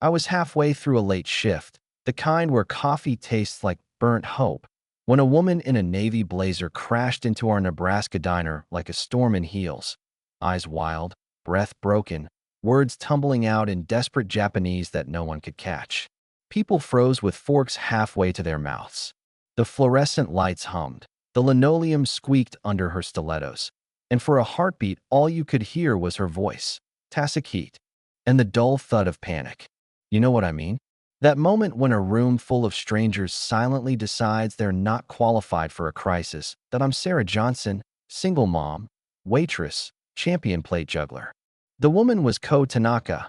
I was halfway through a late shift, the kind where coffee tastes like burnt hope, when a woman in a navy blazer crashed into our Nebraska diner like a storm in heels, eyes wild, breath broken, words tumbling out in desperate Japanese that no one could catch. People froze with forks halfway to their mouths. The fluorescent lights hummed. The linoleum squeaked under her stilettos. And for a heartbeat, all you could hear was her voice, Tasakit, and the dull thud of panic. You know what I mean? That moment when a room full of strangers silently decides they're not qualified for a crisis, that I'm Sarah Johnson, single mom, waitress, champion plate juggler. The woman was Ko Tanaka.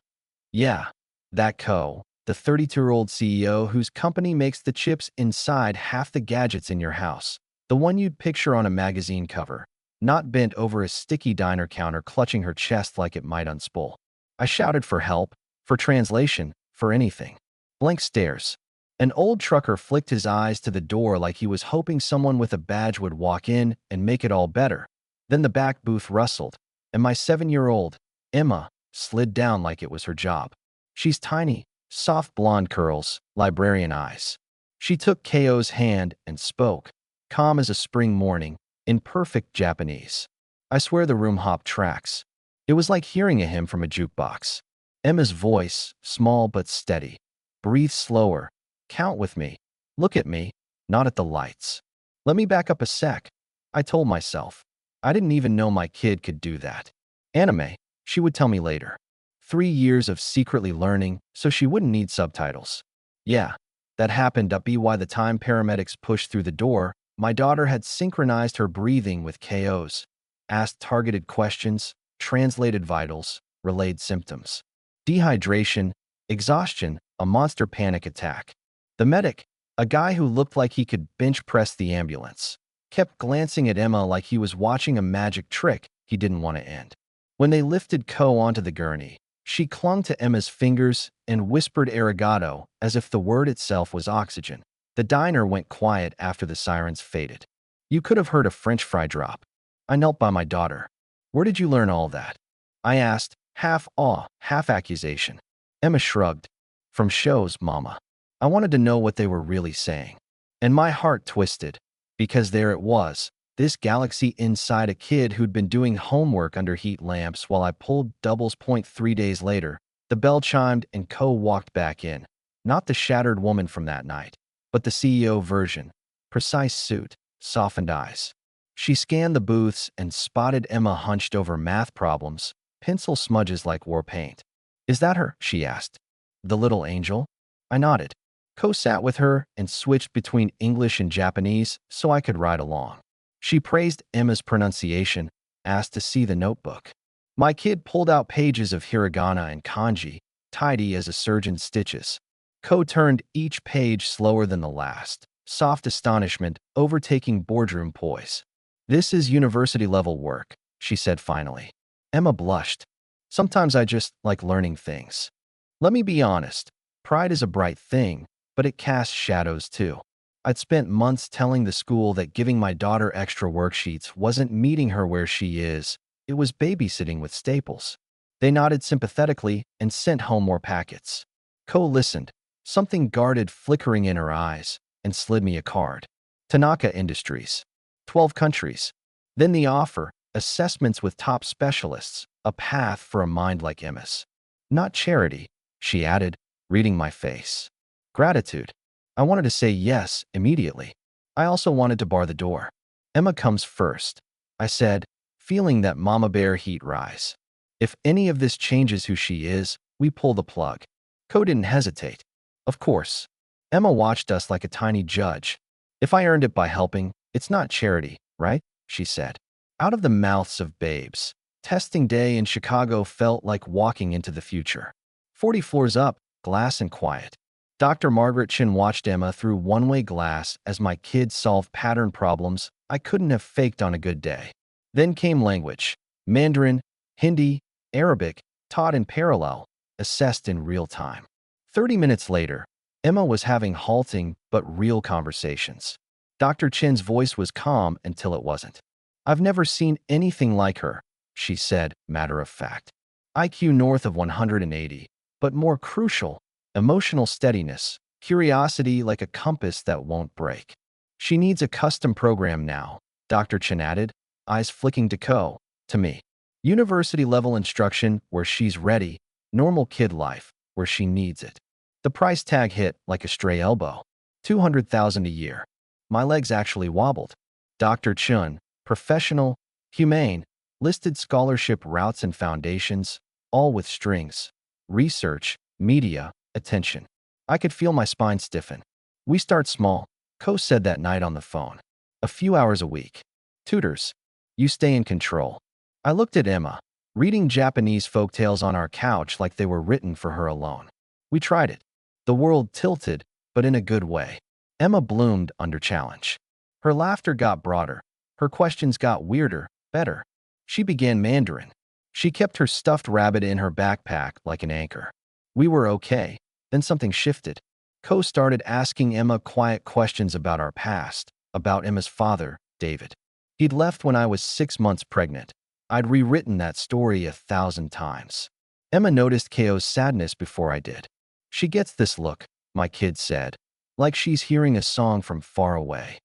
Yeah, that Ko, the 32-year-old CEO whose company makes the chips inside half the gadgets in your house. The one you'd picture on a magazine cover, not bent over a sticky diner counter clutching her chest like it might unspool. I shouted for help, for translation, for anything. Blank stares. An old trucker flicked his eyes to the door like he was hoping someone with a badge would walk in and make it all better. Then the back booth rustled, and my 7-year-old, Emma, slid down like it was her job. She's tiny, soft blonde curls, librarian eyes. She took Ko's hand and spoke, calm as a spring morning, in perfect Japanese. I swear the room hopped tracks. It was like hearing a hymn from a jukebox. Emma's voice, small but steady. Breathe slower. Count with me. Look at me, not at the lights. Let me back up a sec. I told myself. I didn't even know my kid could do that. Anime, she would tell me later. 3 years of secretly learning so she wouldn't need subtitles. Yeah, that happened up by the time paramedics pushed through the door. My daughter had synchronized her breathing with Ko's, asked targeted questions, translated vitals, relayed symptoms. Dehydration, exhaustion, a monster panic attack. The medic, a guy who looked like he could bench press the ambulance, kept glancing at Emma like he was watching a magic trick he didn't want to end. When they lifted Ko onto the gurney, she clung to Emma's fingers and whispered arigato as if the word itself was oxygen. The diner went quiet after the sirens faded. You could have heard a French fry drop. I knelt by my daughter. Where did you learn all that? I asked, half awe, half accusation. Emma shrugged. From shows, Mama. I wanted to know what they were really saying. And my heart twisted, because there it was, this galaxy inside a kid who'd been doing homework under heat lamps while I pulled doubles. 3 days later, the bell chimed and Ko walked back in. Not the shattered woman from that night, but the CEO version. Precise suit, softened eyes. She scanned the booths and spotted Emma hunched over math problems, pencil smudges like war paint. Is that her? She asked. The little angel? I nodded. Ko sat with her and switched between English and Japanese so I could ride along. She praised Emma's pronunciation, asked to see the notebook. My kid pulled out pages of hiragana and kanji, tidy as a surgeon's stitches. Ko turned each page slower than the last, soft astonishment overtaking boardroom poise. This is university-level work, she said finally. Emma blushed. Sometimes I just like learning things. Let me be honest, pride is a bright thing, but it casts shadows too. I'd spent months telling the school that giving my daughter extra worksheets wasn't meeting her where she is. It was babysitting with staples. They nodded sympathetically and sent home more packets. Ko listened, something guarded flickering in her eyes, and slid me a card. Tanaka Industries. 12 countries. Then the offer, assessments with top specialists, a path for a mind like Emma's. Not charity, she added, reading my face. Gratitude. I wanted to say yes immediately. I also wanted to bar the door. Emma comes first, I said, feeling that mama bear heat rise. If any of this changes who she is, we pull the plug. Ko didn't hesitate. Of course. Emma watched us like a tiny judge. If I earned it by helping, it's not charity, right? She said. Out of the mouths of babes. Testing day in Chicago felt like walking into the future. 40 floors up, glass and quiet. Dr. Margaret Chin watched Emma through one-way glass as my kids solved pattern problems I couldn't have faked on a good day. Then came language. Mandarin, Hindi, Arabic, taught in parallel, assessed in real time. 30 minutes later, Emma was having halting but real conversations. Dr. Chin's voice was calm until it wasn't. I've never seen anything like her, she said, matter of fact. IQ north of 180, but more crucial, emotional steadiness, curiosity like a compass that won't break. She needs a custom program now, Dr. Chen added, eyes flicking to me. University-level instruction where she's ready, normal kid life where she needs it. The price tag hit like a stray elbow. 200,000 a year. My legs actually wobbled. Dr. Chun, professional, humane, listed scholarship routes and foundations, all with strings. Research, media, attention. I could feel my spine stiffen. We start small, Ko said that night on the phone. A few hours a week. Tutors. You stay in control. I looked at Emma, reading Japanese folktales on our couch like they were written for her alone. We tried it. The world tilted, but in a good way. Emma bloomed under challenge. Her laughter got broader. Her questions got weirder, better. She began Mandarin. She kept her stuffed rabbit in her backpack like an anchor. We were okay. Then something shifted. Ko started asking Emma quiet questions about our past, about Emma's father, David. He'd left when I was 6 months pregnant. I'd rewritten that story 1,000 times. Emma noticed Ko's sadness before I did. She gets this look, my kid said, like she's hearing a song from far away.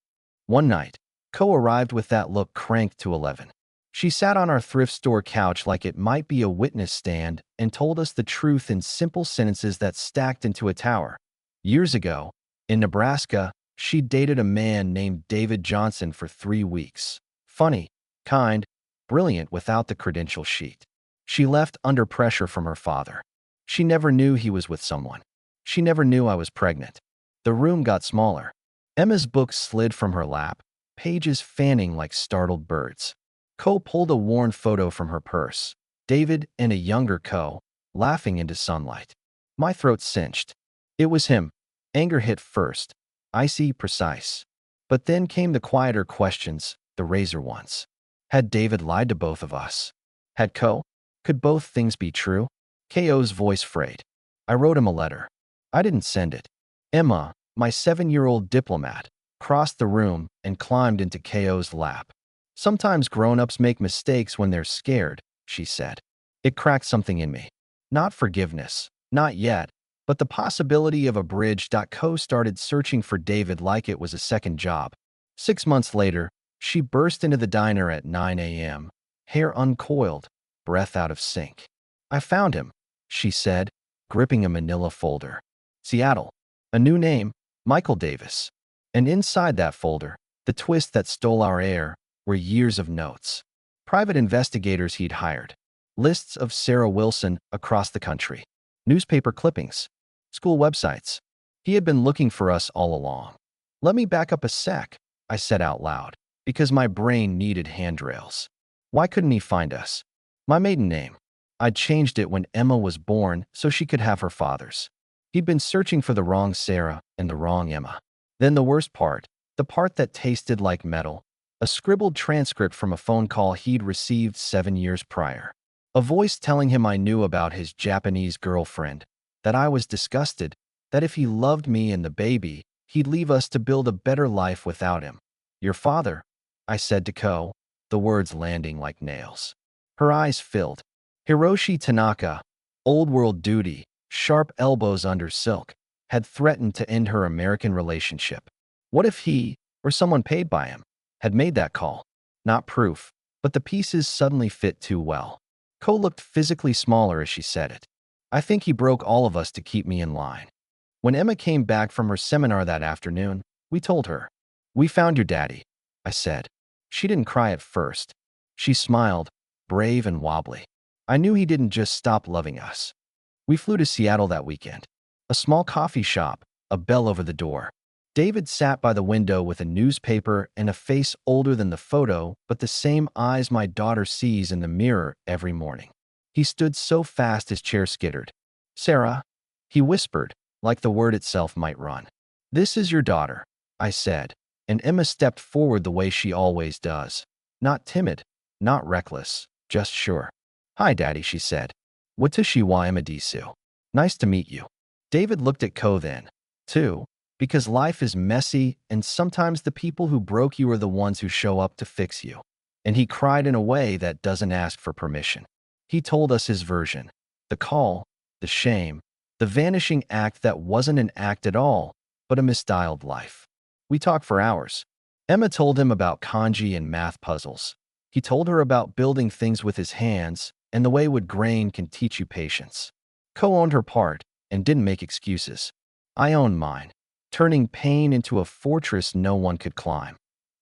One night, Ko arrived with that look cranked to 11. She sat on our thrift store couch like it might be a witness stand and told us the truth in simple sentences that stacked into a tower. Years ago, in Nebraska, she dated a man named David Johnson for 3 weeks. Funny, kind, brilliant without the credential sheet. She left under pressure from her father. She never knew he was with someone. She never knew I was pregnant. The room got smaller. Emma's book slid from her lap, pages fanning like startled birds. Ko pulled a worn photo from her purse. David and a younger Ko, laughing into sunlight. My throat cinched. It was him. Anger hit first, icy, precise. But then came the quieter questions, the razor ones. Had David lied to both of us? Had Ko? Could both things be true? Ko's voice frayed. I wrote him a letter. I didn't send it. Emma, my 7-year-old diplomat, crossed the room and climbed into Ko's lap. Sometimes grown-ups make mistakes when they're scared, she said. It cracked something in me. Not forgiveness, not yet, but the possibility of a bridge. Ko started searching for David like it was a second job. 6 months later, she burst into the diner at 9 a.m., hair uncoiled, breath out of sync. I found him, she said, gripping a manila folder. Seattle. A new name, Michael Davis. And inside that folder, the twist that stole our air, were years of notes. Private investigators he'd hired. Lists of Sarah Wilson across the country. Newspaper clippings. School websites. He had been looking for us all along. Let me back up a sec, I said out loud, because my brain needed handrails. Why couldn't he find us? My maiden name. I'd changed it when Emma was born so she could have her father's. He'd been searching for the wrong Sarah and the wrong Emma. Then the worst part, the part that tasted like metal, a scribbled transcript from a phone call he'd received 7 years prior. A voice telling him I knew about his Japanese girlfriend, that I was disgusted, that if he loved me and the baby, he'd leave us to build a better life without him. Your father, I said to Ko, the words landing like nails. Her eyes filled. Hiroshi Tanaka, old-world duty, sharp elbows under silk, had threatened to end her American relationship. What if he, or someone paid by him, had made that call? Not proof, but the pieces suddenly fit too well. Ko looked physically smaller as she said it. I think he broke all of us to keep me in line. When Emma came back from her seminar that afternoon, we told her. We found your daddy, I said. She didn't cry at first. She smiled, brave and wobbly. I knew he didn't just stop loving us. We flew to Seattle that weekend. A small coffee shop, a bell over the door. David sat by the window with a newspaper and a face older than the photo, but the same eyes my daughter sees in the mirror every morning. He stood so fast his chair skittered. Sarah, he whispered, like the word itself might run. This is your daughter, I said, and Emma stepped forward the way she always does. Not timid, not reckless, just sure. Hi, Daddy, she said. Watashi wa Emma desu. Nice to meet you. David looked at Ko then, too, because life is messy and sometimes the people who broke you are the ones who show up to fix you. And he cried in a way that doesn't ask for permission. He told us his version. The call, the shame, The vanishing act that wasn't an act at all, but a misdialed life. We talked for hours. Emma told him about kanji and math puzzles. He told her about building things with his hands and the way wood grain can teach you patience. Ko owned her part and didn't make excuses. I owned mine, turning pain into a fortress no one could climb.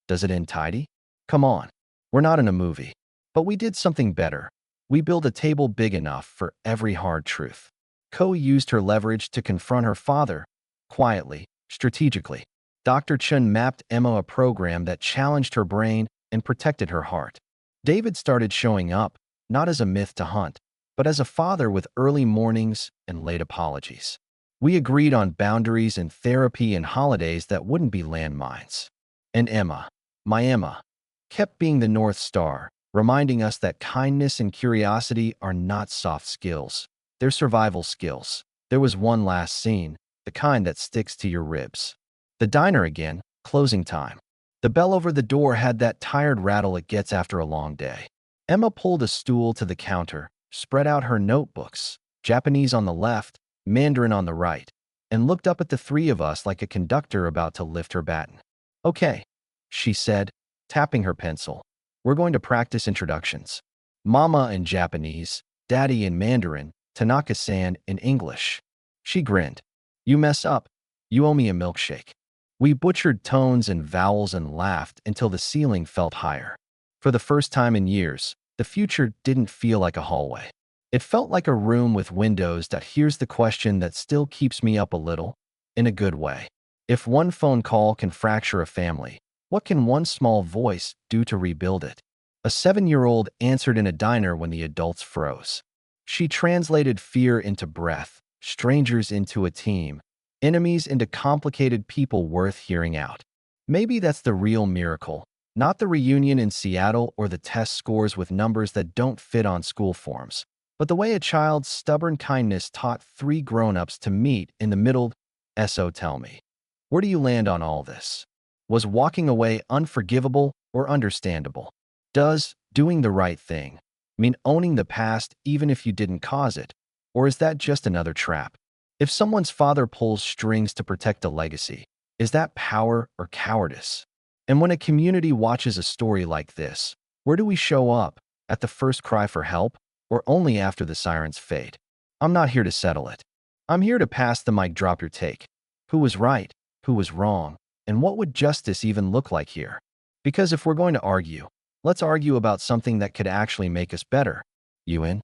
Does it end tidy? Come on. We're not in a movie. But we did something better. We built a table big enough for every hard truth. Ko used her leverage to confront her father, quietly, strategically. Dr. Chun mapped Emma a program that challenged her brain and protected her heart. David started showing up, not as a myth to hunt, but as a father with early mornings and late apologies. We agreed on boundaries and therapy and holidays that wouldn't be landmines. And Emma, my Emma, kept being the North Star, reminding us that kindness and curiosity are not soft skills. They're survival skills. There was one last scene, the kind that sticks to your ribs. The diner again, closing time. The bell over the door had that tired rattle it gets after a long day. Emma pulled a stool to the counter, spread out her notebooks, Japanese on the left, Mandarin on the right, and looked up at the three of us like a conductor about to lift her baton. Okay, she said, tapping her pencil. We're going to practice introductions. Mama in Japanese, Daddy in Mandarin, Tanaka-san in English. She grinned. You mess up. You owe me a milkshake. We butchered tones and vowels and laughed until the ceiling felt higher. For the first time in years, the future didn't feel like a hallway. It felt like a room with windows that hears the question that still keeps me up a little, in a good way. If one phone call can fracture a family, what can one small voice do to rebuild it? A 7-year-old answered in a diner when the adults froze. She translated fear into breath, strangers into a team, enemies into complicated people worth hearing out. Maybe that's the real miracle, not the reunion in Seattle or the test scores with numbers that don't fit on school forms, but the way a child's stubborn kindness taught 3 grown-ups to meet in the middle. So tell me, where do you land on all this? Was walking away unforgivable or understandable? Does doing the right thing mean owning the past even if you didn't cause it? Or is that just another trap? If someone's father pulls strings to protect a legacy, is that power or cowardice? And when a community watches a story like this, where do we show up? At the first cry for help, or only after the sirens fade? I'm not here to settle it. I'm here to pass the mic. Drop your take. Who was right? Who was wrong? And what would justice even look like here? Because if we're going to argue, let's argue about something that could actually make us better. You in?